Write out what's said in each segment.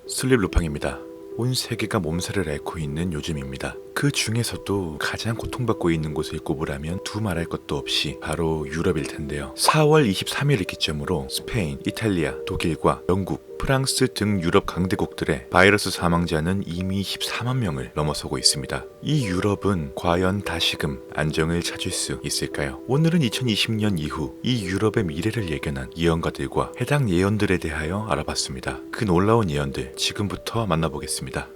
슬립 루팡입니다. 온 세계가 몸살을 앓고 있는 요즘입니다. 그 중에서도 가장 고통받고 있는 곳을 꼽으라면 두말할 것도 없이 바로 유럽일 텐데요. 4월 23일을 기점으로 스페인, 이탈리아, 독일과 영국, 프랑스 등 유럽 강대국들의 바이러스 사망자는 이미 14만 명을 넘어서고 있습니다. 이 유럽은 과연 다시금 안정을 찾을 수 있을까요? 오늘은 2020년 이후 이 유럽의 미래를 예견한 예언가들과 해당 예언들에 대하여 알아봤습니다. 그 놀라운 예언들 지금부터 만나보겠습니다.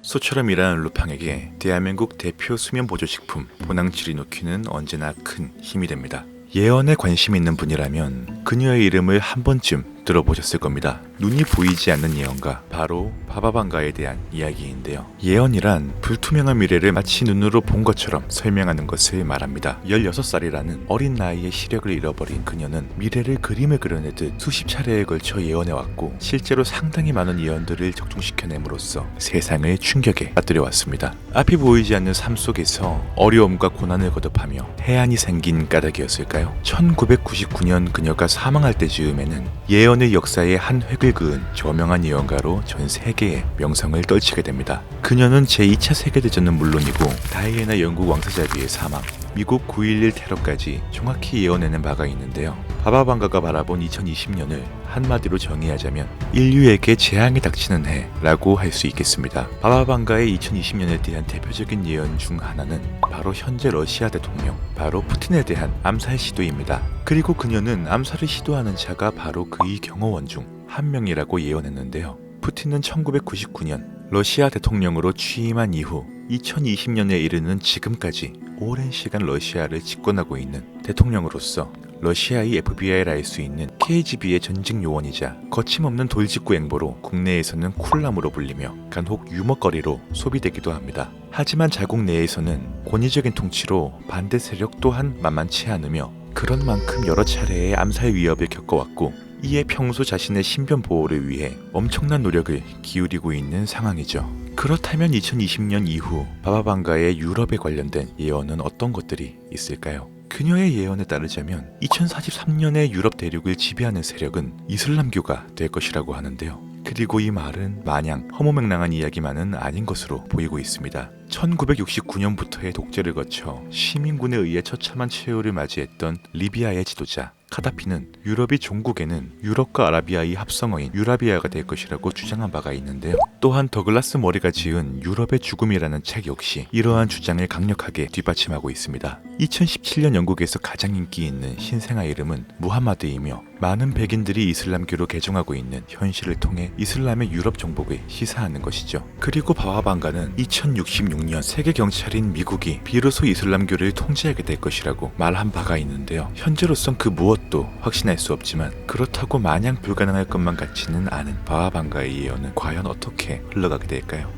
소처럼 일하는 루팡에게 대한민국 대표 수면보조식품 보낭치리노큐는 언제나 큰 힘이 됩니다. 예언에 관심 있는 분이라면 그녀의 이름을 한 번쯤 들어보셨을 겁니다. 눈이 보이지 않는 예언가, 바로 바바방가에 대한 이야기인데요. 예언이란 불투명한 미래를 마치 눈으로 본 것처럼 설명하는 것을 말합니다. 16살이라는 어린 나이에 시력을 잃어버린 그녀는 미래를 그림을 그려내듯 수십 차례에 걸쳐 예언해왔고 실제로 상당히 많은 예언들을 적중시켜냄으로써 세상을 충격에 빠뜨려왔습니다. 앞이 보이지 않는 삶 속에서 어려움과 고난을 거듭하며 해안이 생긴 까닭이었을까요? 1999년 그녀가 사망할 때 즈음에는 예언의 역사에 한 획을 그은 저명한 예언가로 전 세계에 명성을 떨치게 됩니다. 그녀는 제2차 세계대전은 물론이고 다이애나 영국 왕세자비의 사망, 미국 9.11 테러까지 정확히 예언해낸 바가 있는데요. 바바방가가 바라본 2020년을 한마디로 정의하자면 인류에게 재앙이 닥치는 해라고 할 수 있겠습니다. 바바방가의 2020년에 대한 대표적인 예언 중 하나는 바로 현재 러시아 대통령, 바로 푸틴에 대한 암살 시도입니다. 그리고 그녀는 암살을 시도하는 자가 바로 그의 경호원 중 한 명이라고 예언했는데요. 푸틴은 1999년 러시아 대통령으로 취임한 이후 2020년에 이르는 지금까지 오랜 시간 러시아를 집권하고 있는 대통령으로서 러시아의 FBI라 할 수 있는 KGB의 전직 요원이자 거침없는 돌직구 행보로 국내에서는 쿨남으로 불리며 간혹 유머거리로 소비되기도 합니다. 하지만 자국 내에서는 권위적인 통치로 반대 세력 또한 만만치 않으며 그런 만큼 여러 차례의 암살 위협을 겪어왔고 이에 평소 자신의 신변 보호를 위해 엄청난 노력을 기울이고 있는 상황이죠. 그렇다면 2020년 이후 바바방가의 유럽에 관련된 예언은 어떤 것들이 있을까요? 그녀의 예언에 따르자면 2043년에 유럽 대륙을 지배하는 세력은 이슬람교가 될 것이라고 하는데요. 그리고 이 말은 마냥 허무맹랑한 이야기만은 아닌 것으로 보이고 있습니다. 1969년부터의 독재를 거쳐 시민군에 의해 처참한 최후를 맞이했던 리비아의 지도자 카다피는 유럽이 종국에는 유럽과 아라비아의 합성어인 유라비아가 될 것이라고 주장한 바가 있는데요. 또한 더글라스 머리가 지은 유럽의 죽음이라는 책 역시 이러한 주장을 강력하게 뒷받침하고 있습니다. 2017년 영국에서 가장 인기 있는 신생아 이름은 무함마드이며 많은 백인들이 이슬람교로 개종하고 있는 현실을 통해 이슬람의 유럽 정복을 시사하는 것이죠. 그리고 바와방가는 2066년 세계 경찰인 미국이 비로소 이슬람교를 통제하게 될 것이라고 말한 바가 있는데요. 현재로선 그 무엇도 확신할 수 없지만 그렇다고 마냥 불가능할 것만 같지는 않은 바와방가의 예언은 과연 어떻게 흘러가게 될까요?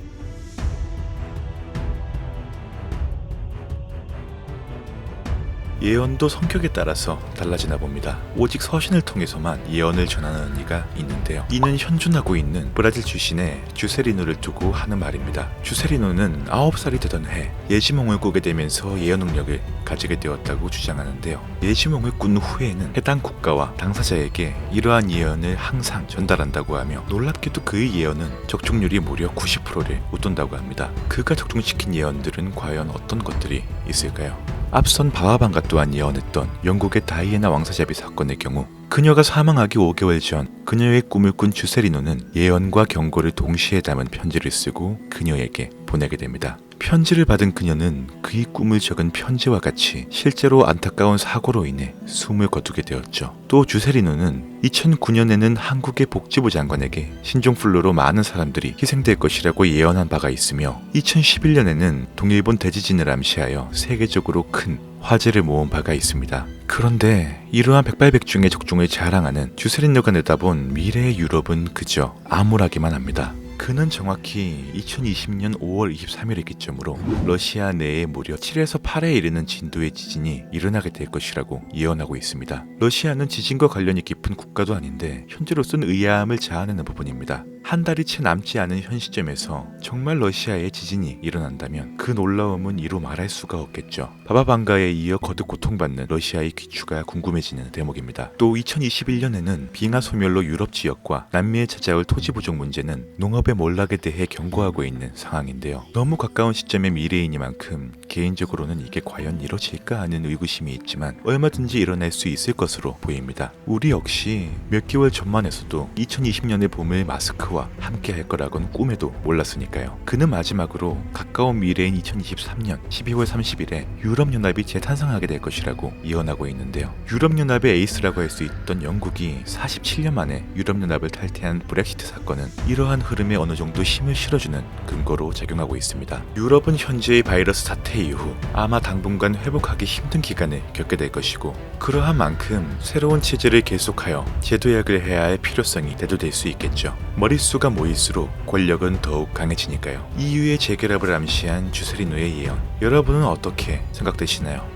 예언도 성격에 따라서 달라지나 봅니다. 오직 서신을 통해서만 예언을 전하는 이가 있는데요. 이는 현존하고 있는 브라질 출신의 주세리노를 두고 하는 말입니다. 주세리노는 9살이 되던 해 예지몽을 꾸게 되면서 예언 능력을 가지게 되었다고 주장하는데요. 예지몽을 꾼 후에는 해당 국가와 당사자에게 이러한 예언을 항상 전달한다고 하며 놀랍게도 그의 예언은 적중률이 무려 90%를 웃돈다고 합니다. 그가 적중시킨 예언들은 과연 어떤 것들이 있을까요? 앞선 바와방가 또한 예언했던 영국의 다이애나 왕사자비 사건의 경우 그녀가 사망하기 5개월 전 그녀의 꿈을 꾼 주세리노는 예언과 경고를 동시에 담은 편지를 쓰고 그녀에게 보내게 됩니다. 편지를 받은 그녀는 그의 꿈을 적은 편지와 같이 실제로 안타까운 사고로 인해 숨을 거두게 되었죠. 또 주세리노는 2009년에는 한국의 복지부 장관에게 신종플루로 많은 사람들이 희생될 것이라고 예언한 바가 있으며 2011년에는 동일본 대지진을 암시하여 세계적으로 큰 화제를 모은 바가 있습니다. 그런데 이러한 백발백중의 적중을 자랑하는 주세리노가 내다본 미래의 유럽은 그저 암울하기만 합니다. 그는 정확히 2020년 5월 23일을 기점으로 러시아 내에 무려 7에서 8에 이르는 진도의 지진이 일어나게 될 것이라고 예언하고 있습니다. 러시아는 지진과 관련이 깊은 국가도 아닌데 현재로서는 의아함을 자아내는 부분입니다. 한 달이 채 남지 않은 현 시점에서 정말 러시아에 지진이 일어난다면 그 놀라움은 이루 말할 수가 없겠죠. 바바방가에 이어 거듭 고통받는 러시아의 귀추가 궁금해지는 대목입니다. 또 2021년에는 빙하 소멸로 유럽 지역과 남미에 찾아올 토지 부족 문제는 농업의 몰락에 대해 경고하고 있는 상황인데요. 너무 가까운 시점의 미래이니만큼 개인적으로는 이게 과연 이뤄질까 하는 의구심이 있지만 얼마든지 일어날 수 있을 것으로 보입니다. 우리 역시 몇 개월 전만 해서도 2020년의 봄을 마스크와 함께 할 거라고는 꿈에도 몰랐으니까요. 그는 마지막으로 가까운 미래인 2023년 12월 30일에 유럽연합이 재탄생하게 될 것이라고 예언하고 있는데요. 유럽연합의 에이스라고 할 수 있던 영국이 47년 만에 유럽연합을 탈퇴한 브렉시트 사건은 이러한 흐름에 어느 정도 힘을 실어주는 근거로 작용하고 있습니다. 유럽은 현재의 바이러스 사태 이후 아마 당분간 회복하기 힘든 기간을 겪게 될 것이고 그러한 만큼 새로운 체제를 계속하여 재도약을 해야 할 필요성이 대두될 수 있겠죠. 머릿수가 모일수록 권력은 더욱 강해지니까요. EU의 재결합을 암시한 주세리노의 예언, 여러분은 어떻게 생각되시나요?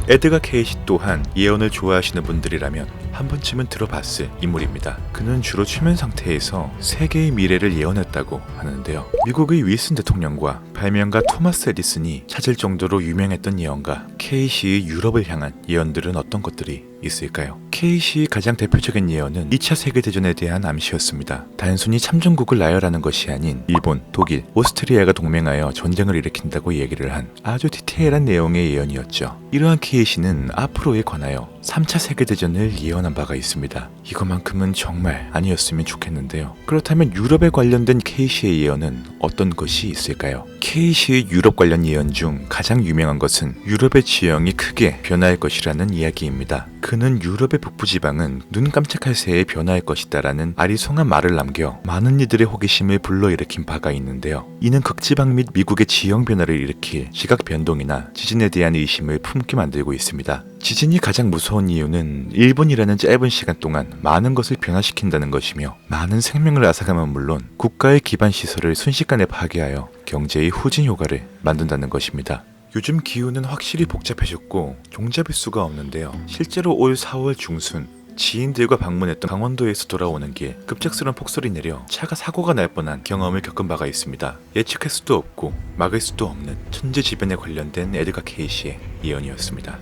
에드가 케이시 또한 예언을 좋아하시는 분들이라면 한 번쯤은 들어봤을 인물입니다. 그는 주로 최면 상태에서 세계의 미래를 예언했다고 하는데요. 미국의 윌슨 대통령과 발명가 토마스 에디슨이 찾을 정도로 유명했던 예언가 케이시의 유럽을 향한 예언들은 어떤 것들이 있을까요? 케이시의 가장 대표적인 예언은 2차 세계대전에 대한 암시였습니다. 단순히 참전국을 나열하는 것이 아닌 일본, 독일, 오스트리아가 동맹하여 전쟁을 일으킨다고 얘기를 한 아주 디테일한 내용의 예언이었죠. 이러한 케이시는 앞으로에 관하여 3차 세계대전을 예언한 바가 있습니다. 이것만큼은 정말 아니었으면 좋겠는데요. 그렇다면 유럽에 관련된 케이시의 예언은 어떤 것이 있을까요? 케이시의 유럽 관련 예언 중 가장 유명한 것은 유럽의 지형이 크게 변화할 것이라는 이야기입니다. 그는 유럽의 북부지방은 눈 깜짝할 새에 변화할 것이다라는 아리송한 말을 남겨 많은 이들의 호기심을 불러일으킨 바가 있는데요. 이는 극지방 및 미국의 지형 변화를 일으킬 시각 변동이나 지진에 대한 의심을 품게 만들고 있습니다. 지진이 가장 무서운 이유는 1분이라는 짧은 시간 동안 많은 것을 변화시킨다는 것이며 많은 생명을 앗아가면 물론 국가의 기반 시설을 순식간에 파괴하여 경제의 후진 효과를 만든다는 것입니다. 요즘 기후는 확실히 복잡해졌고 종잡을 수가 없는데요. 실제로 올 4월 중순 지인들과 방문했던 강원도에서 돌아오는 길 급작스러운 폭설이 내려 차가 사고가 날 뻔한 경험을 겪은 바가 있습니다. 예측할 수도 없고 막을 수도 없는 천재지변에 관련된 에드가 케이시의 예언이었습니다.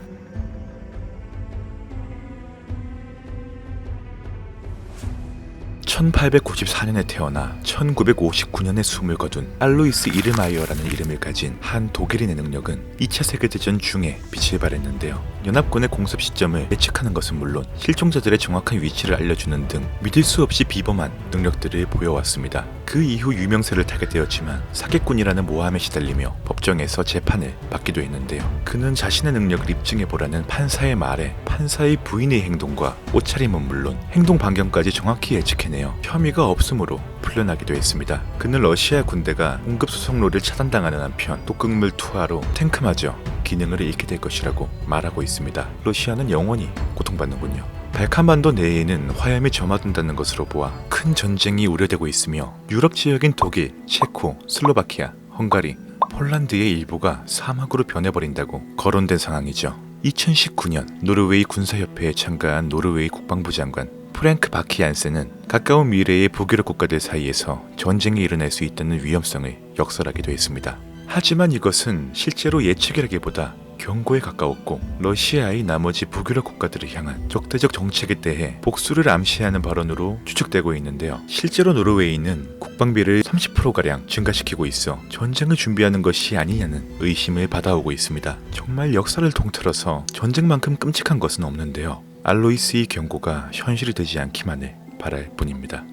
1894년에 태어나 1959년에 숨을 거둔 알로이스 이르마이어라는 이름을 가진 한 독일인의 능력은 2차 세계대전 중에 빛을 발했는데요. 연합군의 공습 시점을 예측하는 것은 물론 실종자들의 정확한 위치를 알려주는 등 믿을 수 없이 비범한 능력들을 보여왔습니다. 그 이후 유명세를 타게 되었지만 사기꾼이라는 모함에 시달리며 법정에서 재판을 받기도 했는데요. 그는 자신의 능력을 입증해보라는 판사의 말에 판사의 부인의 행동과 옷차림은 물론 행동 반경까지 정확히 예측해내요. 혐의가 없으므로 풀려나기도 했습니다. 그는 러시아 군대가 공급 수송로를 차단당하는 한편 독극물 투하로 탱크마저 기능을 잃게 될 것이라고 말하고 있습니다. 러시아는 영원히 고통받는군요. 발칸반도 내에는 화염이 점화된다는 것으로 보아 큰 전쟁이 우려되고 있으며 유럽 지역인 독일, 체코, 슬로바키아, 헝가리, 폴란드의 일부가 사막으로 변해버린다고 거론된 상황이죠. 2019년 노르웨이 군사협회에 참가한 노르웨이 국방부 장관 프랭크 바키안센은 가까운 미래의 북유럽 국가들 사이에서 전쟁이 일어날 수 있다는 위험성을 역설하기도 했습니다. 하지만 이것은 실제로 예측이라기보다 경고에 가까웠고 러시아의 나머지 북유럽 국가들을 향한 적대적 정책에 대해 복수를 암시하는 발언으로 추측되고 있는데요. 실제로 노르웨이는 국방비를 30%가량 증가시키고 있어 전쟁을 준비하는 것이 아니냐는 의심을 받아오고 있습니다. 정말 역사를 통틀어서 전쟁만큼 끔찍한 것은 없는데요. 알로이스의 경고가 현실이 되지 않기만을 바랄 뿐입니다.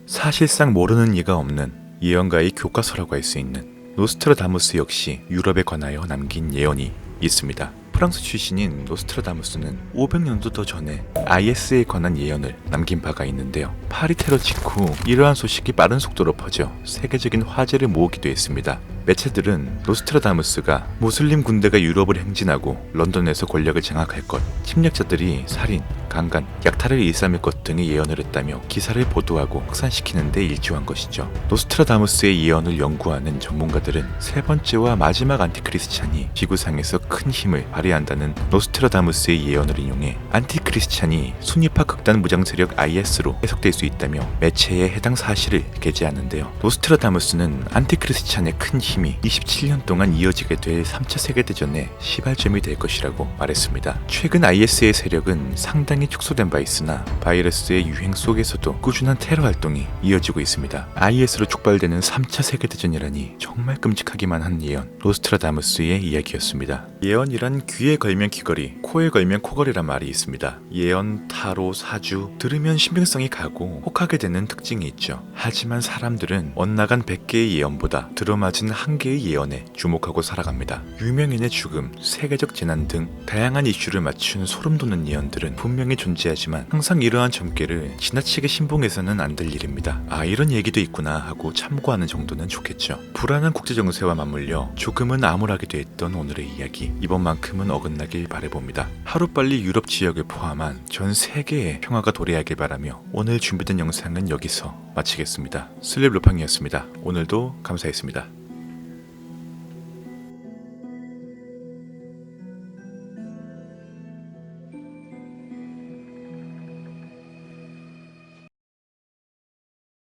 사실상 모르는 이가 없는 예언가의 교과서라고 할 수 있는 노스트라다무스 역시 유럽에 관하여 남긴 예언이 있습니다. 프랑스 출신인 노스트라다무스는 500년도 더 전에 IS에 관한 예언을 남긴 바가 있는데요. 파리 테러 직후 이러한 소식이 빠른 속도로 퍼져 세계적인 화제를 모으기도 했습니다. 매체들은 노스트라다무스가 무슬림 군대가 유럽을 행진하고 런던에서 권력을 장악할 것, 침략자들이 살인, 강간, 약탈을 일삼을 것 등의 예언을 했다며 기사를 보도하고 확산시키는 데 일조한 것이죠. 노스트라다무스의 예언을 연구하는 전문가들은 세 번째와 마지막 안티크리스찬이 지구상에서 큰 힘을 발휘한다는 노스트라다무스의 예언을 인용해 안티크리스찬이 순위파 극단 무장 세력 IS로 해석될 수 있다며 매체에 해당 사실을 게재하는데요. 노스트라다무스는 안티크리스찬의 큰 힘이 27년 동안 이어지게 될 3차 세계대전의 시발점이 될 것이라고 말했습니다. 최근 IS의 세력은 상당히 축소된 바 있으나 바이러스의 유행 속에서도 꾸준한 테러 활동이 이어지고 있습니다. IS로 촉발되는 3차 세계대전이라니 정말 끔찍하기만 한 예언, 노스트라다무스의 이야기였습니다. 예언이란 귀에 걸면 귀걸이, 코에 걸면 코걸이란 말이 있습니다. 예언, 타로, 사주, 들으면 신빙성이 가고 혹하게 되는 특징이 있죠. 하지만 사람들은 엇나간 100개의 예언보다 들어맞은 1개의 예언에 주목하고 살아갑니다. 유명인의 죽음, 세계적 재난 등 다양한 이슈를 맞춘 소름 돋는 예언들은 분명히 존재하지만 항상 이러한 점괘를 지나치게 신봉해서는 안 될 일입니다. 아, 이런 얘기도 있구나 하고 참고하는 정도는 좋겠죠. 불안한 국제정세와 맞물려 조금은 암울하게 됐던 오늘의 이야기, 이번만큼은 어긋나길 바라봅니다. 하루빨리 유럽 지역을 포함한 전 세계에 평화가 도래하길 바라며 오늘 준비된 영상은 여기서 마치겠습니다. 슬립 루팡이었습니다. 오늘도 감사했습니다.